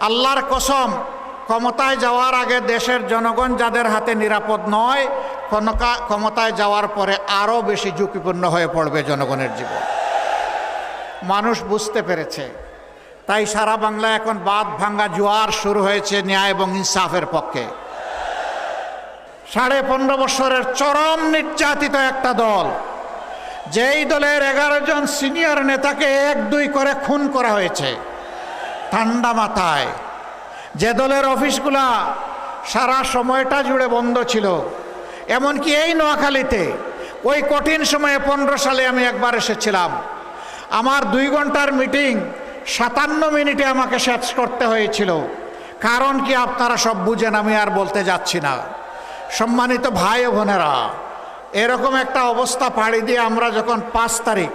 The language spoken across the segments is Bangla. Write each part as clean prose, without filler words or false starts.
আল্লাহর কসম, ক্ষমতায় যাওয়ার আগে দেশের জনগণ যাদের হাতে নিরাপদ নয়, ক্ষমতায় যাওয়ার পরে আরও বেশি ঝুঁকিপূর্ণ হয়ে পড়বে জনগণের জীবন। মানুষ বুঝতে পেরেছে, তাই সারা বাংলা এখন বাঁধ ভাঙ্গা জোয়ার শুরু হয়েছে ন্যায় এবং ইনসাফের পক্ষে। 15.5 বছরের চরম নির্যাতিত একটা দল, যেই দলের 11 জন সিনিয়র নেতাকে 1-2 করে খুন করা হয়েছে ঠান্ডা মাথায়, যে দলের অফিসগুলা সারা সময়টা জুড়ে বন্ধ ছিল, এমনকি এই নোয়াখালীতে ওই কঠিন সময়ে 15 সালে আমি একবার এসেছিলাম। আমার 2 ঘন্টার মিটিং 57 মিনিটে আমাকে শেষ করতে হয়েছিল। কারণ কি আপনারা সব বুঝেন, আমি আর বলতে যাচ্ছি না। সম্মানিত ভাই ও বোনেরা, এরকম একটা অবস্থা পাড়ি দিয়ে আমরা যখন 5 তারিখ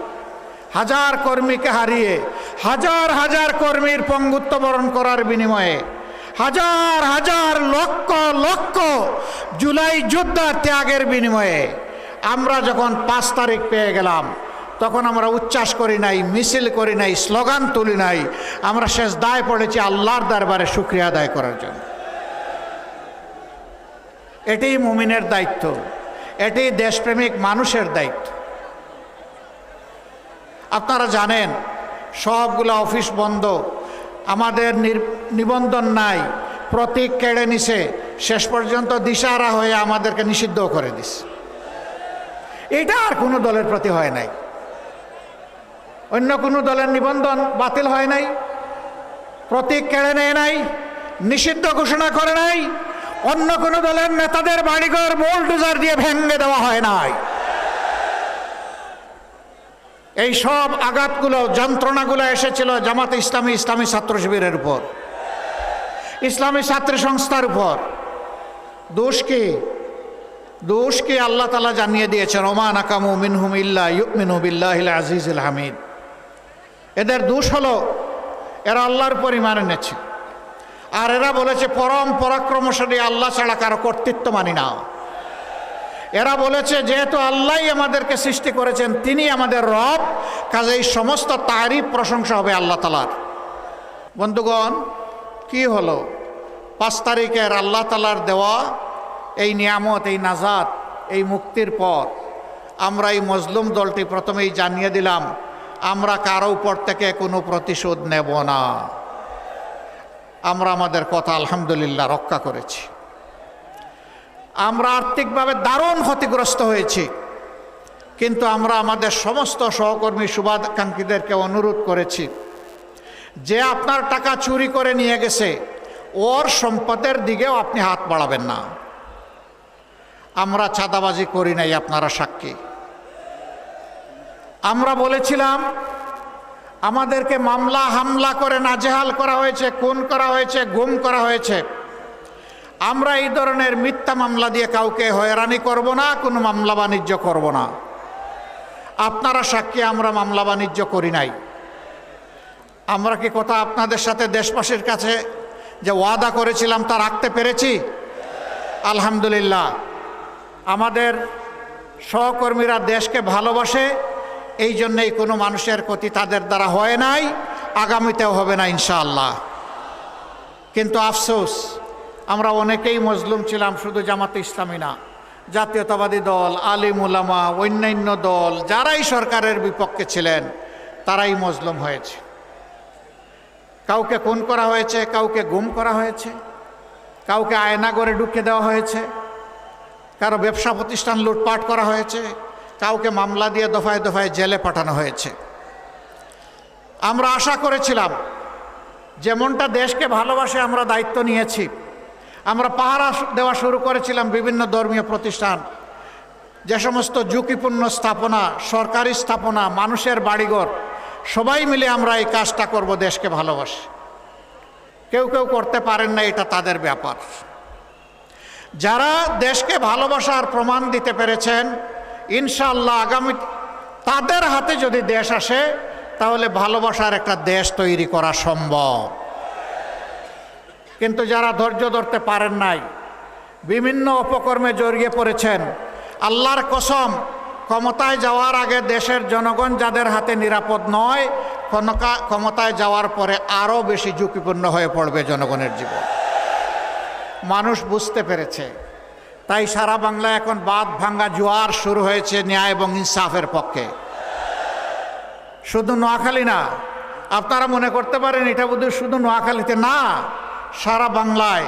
হাজার কর্মীকে হারিয়ে, হাজার হাজার কর্মীর পঙ্গুত্ব বরণ করার বিনিময়ে, হাজার হাজার লক্ষ লক্ষ জুলাই যোদ্ধার ত্যাগের বিনিময়ে আমরা যখন 5 তারিখ পেয়ে গেলাম, তখন আমরা উচ্ছ্বাস করি নাই, মিছিল করি নাই, স্লোগান তুলি নাই। আমরা শেষ দায় পড়েছি আল্লাহর দরবারে শুকরিয়া আদায় করার জন্য। এটাই মুমিনের দায়িত্ব, এটাই দেশপ্রেমিক মানুষের দায়িত্ব। আপনারা জানেন সবগুলো অফিস বন্ধ, আমাদের নিবন্ধন নাই, প্রতীক কেড়ে নিছে, শেষ পর্যন্ত দিশাহারা হয়ে আমাদেরকে নিষিদ্ধ করে দিছে। এটা আর কোনো দলের প্রতি হয় নাই, অন্য কোনো দলের নিবন্ধন বাতিল হয় নাই, প্রতীক কেড়ে নেয় নাই, নিষিদ্ধ ঘোষণা করে নাই, অন্য কোনো দলের নেতাদের বাড়িঘর বোলডোজার দিয়ে ভেঙে দেওয়া হয় নাই। এই সব আঘাতগুলো, যন্ত্রণাগুলো এসেছিল জামাতে ইসলামী, ইসলামী ছাত্র শিবিরের উপর, ইসলামী ছাত্র সংস্থার উপর। দোষ কি আল্লাহ তাআলা জানিয়ে দিয়েছেন, ওমা নাকামু মিনহুম ইল্লা ইউমিনু বিল্লাহিল আজিজিল হামিদ। এদের দোষ হলো এরা আল্লাহর উপর ঈমান এনেছে, আর এরা বলেছে পরম পরাক্রমশালী আল্লাহ ছাড়া কারো কর্তৃত্ব মানি না। এরা বলেছে যেহেতু আল্লাহই আমাদেরকে সৃষ্টি করেছেন, তিনি আমাদের রব, কাজেই সমস্ত তারিফ প্রশংসা হবে আল্লাহ তাআলার। বন্ধুগণ, কি হলো 5 তারিখের আল্লাহ তাআলার দেওয়া এই নিয়ামত, এই নাজাত, এই মুক্তির পর আমরা এই মজলুম দলটি প্রথমেই জানিয়ে দিলাম, আমরা কারো উপর থেকে কোনো প্রতিশোধ নেব না। আমরা আমাদের কথা আলহামদুলিল্লাহ রক্ষা করেছি। আমরা আর্থিকভাবে দারুণ ক্ষতিগ্রস্ত হয়েছি, কিন্তু আমরা আমাদের সমস্ত সহকর্মী শুভাকাঙ্ক্ষীদেরকে অনুরোধ করেছি যে আপনার টাকা চুরি করে নিয়ে গেছে, ওর সম্পদের দিকেও আপনি হাত বাড়াবেন না। আমরা চাঁদাবাজি করি নাই, আপনারা সাক্ষী। আমরা বলেছিলাম আমাদেরকে মামলা হামলা করে নাজেহাল করা হয়েছে, খুন করা হয়েছে, গুম করা হয়েছে। আমরা এই ধরনের মিথ্যা মামলা দিয়ে কাউকে হয়রানি করব না, কোনো মামলা বাণিজ্য করব না। আপনারা সাক্ষী, আমরা মামলা বাণিজ্য করি নাই। আমরা কি কথা আপনাদের সাথে দেশবাসীর কাছে যে ওয়াদা করেছিলাম তা রাখতে পেরেছি? আলহামদুলিল্লাহ। আমাদের সহকর্মীরা দেশকে ভালোবাসে, এই জন্যেই কোনো মানুষের ক্ষতি তাদের দ্বারা হয় নাই, আগামীতেও হবে না ইনশাআল্লাহ। কিন্তু আফসোস, আমরা অনেকেই মজলুম ছিলাম, শুধু জামাতে ইসলামী না, জাতীয়তাবাদী দল, আলিম উলামা, অন্যান্য দল যারাই সরকারের বিপক্ষে ছিলেন তারাই মজলুম হয়েছে। কাউকে খুন করা হয়েছে, কাউকে গুম করা হয়েছে, কাউকে আয়নাঘরে ঢুকে দেওয়া হয়েছে, কারো ব্যবসা প্রতিষ্ঠান লুটপাট করা হয়েছে, কাউকে মামলা দিয়ে দফায় দফায় জেলে পাঠানো হয়েছে। আমরা আশা করেছিলাম যেমনটা দেশকে ভালোবাসে আমরা দায়িত্ব নিয়েছি, আমরা পাহারা দেওয়া শুরু করেছিলাম বিভিন্ন ধর্মীয় প্রতিষ্ঠান, যে সমস্ত ঝুঁকিপূর্ণ স্থাপনা, সরকারি স্থাপনা, মানুষের বাড়িঘর, সবাই মিলে আমরা এই কাজটা করব দেশকে ভালোবাসি। কেউ কেউ করতে পারেন না, এটা তাদের ব্যাপার। যারা দেশকে ভালোবাসার প্রমাণ দিতে পেরেছেন, ইনশাআল্লাহ আগামী তাদের হাতে যদি দেশ আসে, তাহলে ভালোবাসার একটা দেশ তৈরি করা সম্ভব। কিন্তু যারা ধৈর্য ধরতে পারেন নাই, বিভিন্ন অপকর্মে জড়িয়ে পড়েছেন, আল্লাহর কসম, ক্ষমতায় যাওয়ার আগে দেশের জনগণ যাদের হাতে নিরাপদ নয়, ক্ষমতায় যাওয়ার পরে আরও বেশি ঝুঁকিপূর্ণ হয়ে পড়বে জনগণের জীবন। মানুষ বুঝতে পেরেছে, তাই সারা বাংলায় এখন বাঁধ ভাঙ্গা জোয়ার শুরু হয়েছে ন্যায় এবং ইনসাফের পক্ষে। শুধু নোয়াখালী না, আপনারা মনে করতে পারেন এটা বোধহয় শুধু নোয়াখালীতে, না, সারা বাংলায়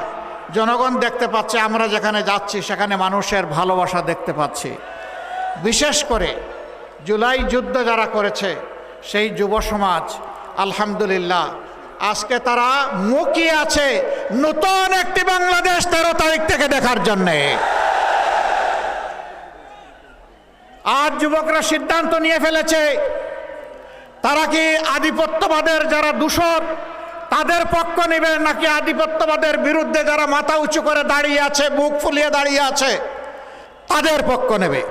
জনগণ দেখতে পাচ্ছে, আমরা যেখানে যাচ্ছি সেখানে মানুষের ভালোবাসা দেখতে পাচ্ছি। বিশেষ করে জুলাই যুদ্ধ যারা করেছে সেই যুব সমাজ আলহামদুলিল্লাহ আজকে তারা মুখিয়ে আছে নতুন একটি বাংলাদেশ 13 তারিখ থেকে দেখার জন্যে। আজ যুবকরা সিদ্ধান্ত নিয়ে ফেলেছে তারা কি আধিপত্যবাদের যারা দূষর তাদের পক্ষ নেবে, নাকি আধিপত্যবাদের বিরুদ্ধে যারা মাথা উঁচু করে দাঁড়িয়ে আছে, বুক ফুলিয়ে দাঁড়িয়ে আছে তাদের পক্ষ নেবে।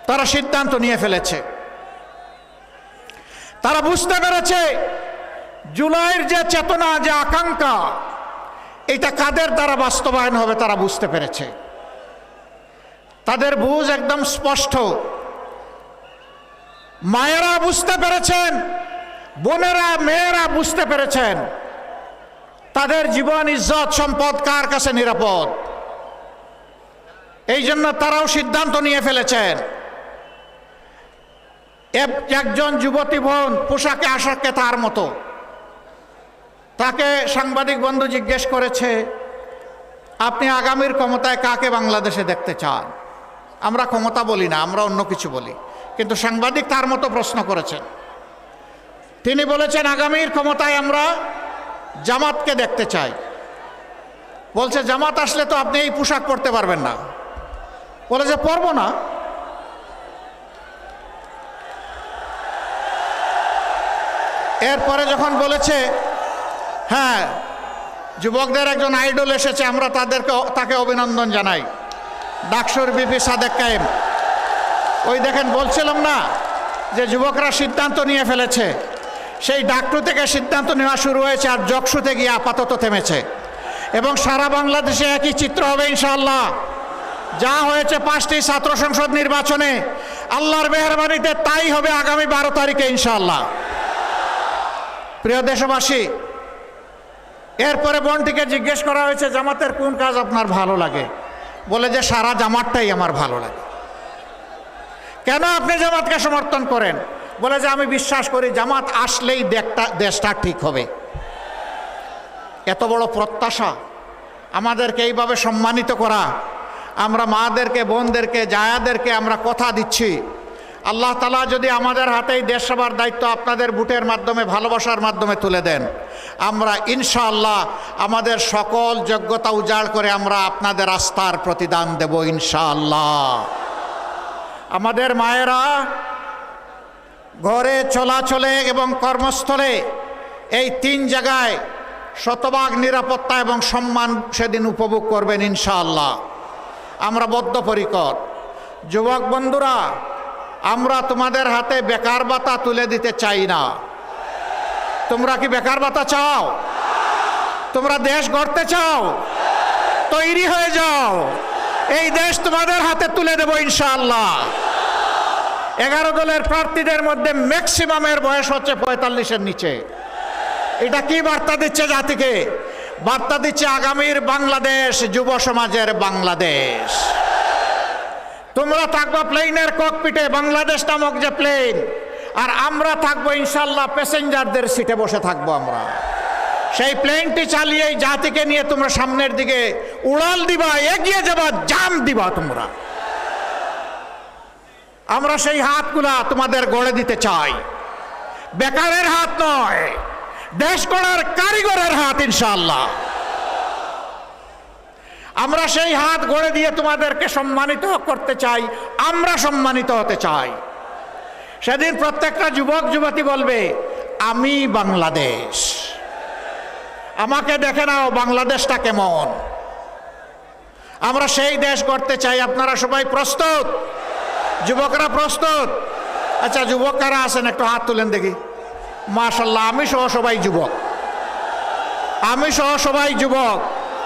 তারা সিদ্ধান্ত নিয়ে ফেলেছে। তারা বুঝতে পেরেছে জুলাইয়ের যে চেতনা, যে আকাঙ্ক্ষা, এটা কাদের দ্বারা বাস্তবায়ন হবে তারা বুঝতে পেরেছে। তাদের বুঝ একদম স্পষ্ট। মায়েরা বুঝতে পেরেছেন, বোনেরা মেয়েরা বুঝতে পেরেছেন তাদের জীবন ইজ্জত সম্পদ কার কাছে নিরাপদ। এই জন্য তারাও সিদ্ধান্ত নিয়ে ফেলেছেন। একজন যুবতী বোন পোশাকে আশাকে তার মতো, তাকে সাংবাদিক বন্ধু জিজ্ঞেস করেছে আপনি আগামীর ক্ষমতায় কাকে বাংলাদেশে দেখতে চান? আমরা ক্ষমতা বলি না, আমরা অন্য কিছু বলি, কিন্তু সাংবাদিক তার মতো প্রশ্ন করেছেন। তিনি বলেছেন আগামীর ক্ষমতায় আমরা জামাতকে দেখতে চাই। বলছে জামাত আসলে তো আপনি এই পোশাক পরতে পারবেন না। বলে যে পরবো না। এরপরে যখন বলেছে হ্যাঁ যুবকদের একজন আইডল এসেছে, আমরা তাকে অভিনন্দন জানাই, ডাকসুর বিপি সাদেক কায়েম। ওই দেখেন বলছিলাম না যে যুবকরা সিদ্ধান্ত নিয়ে ফেলেছে, সেই ডাকটু থেকে সিদ্ধান্ত নেওয়া শুরু হয়েছে আর জকসুতে গিয়ে আপাতত থেমেছে। এবং সারা বাংলাদেশে একই চিত্র হবে ইনশাআল্লাহ। যা হয়েছে 5টি ছাত্র সংসদ নির্বাচনে, আল্লাহর মেহেরবানিতে তাই হবে আগামী 12 তারিখে ইনশাআল্লাহ। প্রিয় দেশবাসী, এরপরে বোনটিকে জিজ্ঞেস করা হয়েছে জামাতের কোন কাজ আপনার ভালো লাগে? বলে যে সারা জামাতটাই আমার ভালো লাগে। কেন আপনি জামাতকে সমর্থন করেন? বলে যে আমি বিশ্বাস করি জামাত আসলেই দেশটা ঠিক হবে। এত বড় প্রত্যাশা, আমাদেরকে এইভাবে সম্মানিত করা, আমরা মাদেরকে, বোনদেরকে, জায়াদেরকে আমরা কথা দিচ্ছি আল্লাহ তাআলা যদি আমাদের হাতেই দেশ সেবার দায়িত্ব আপনাদের ভোটের মাধ্যমে, ভালোবাসার মাধ্যমে তুলে দেন, আমরা ইনশাআল্লাহ আমাদের সকল যোগ্যতা উজাড় করে আমরা আপনাদের আস্থার প্রতিদান দেব ইনশাআল্লাহ। আমাদের মায়েরা ঘরে, চলাচলে এবং কর্মস্থলে এই 3 জায়গায় শতভাগ নিরাপত্তা এবং সম্মান সেদিন উপভোগ করবেন ইনশাআল্লাহ। আমরা বদ্ধপরিকর। যুবক বন্ধুরা, আমরা তোমাদের হাতে বেকার ভাতা তুলে দিতে চাই না। তোমরা কি বেকার ভাতা চাও? তোমরা দেশ গড়তে চাও? তৈরি হয়ে যাও, এই দেশ তোমাদের হাতে তুলে দেব ইনশাআল্লাহ। 11 দলের প্রার্থীদের মধ্যে ম্যাক্সিমামের বয়স হচ্ছে 45-এর নিচে। এটা কি বার্তা দিচ্ছে জাতিকে? বার্তা দিচ্ছে আগামীর বাংলাদেশ যুব সমাজের বাংলাদেশ। তোমরা থাকবা প্লেনের ককপিটে, বাংলাদেশ নামক যে প্লেন, আর আমরা থাকবো ইনশাআল্লাহ প্যাসেঞ্জারদের সিটে বসে থাকবো আমরা। সেই প্লেনটি চালিয়ে জাতিকে নিয়ে তোমরা সামনের দিকে উড়াল দিবা, এগিয়ে যাবা, জাম দিবা তোমরা। আমরা সেই হাতগুলা তোমাদের গড়ে দিতে চাই। বেকারের হাত নয়, দেশ গড়ার কারিগরের হাত ইনশাআল্লাহ। আমরা সেই হাত গড়ে দিয়ে তোমাদেরকে সম্মানিত করতে চাই, আমরা সম্মানিত হতে চাই। সেদিন প্রত্যেকটা যুবক যুবতী বলবে আমি বাংলাদেশ, আমাকে দেখে নাও বাংলাদেশটা কেমন। আমরা সেই দেশ গড়তে চাই। আপনারা সবাই প্রস্তুত? যুবকরা প্রস্তুত? আচ্ছা, যুবক কারা আছেন একটু হাত তুলেন দেখি। মাশাআল্লাহ, আমি সহ সবাই যুবক, আমি সহ সবাই যুবক।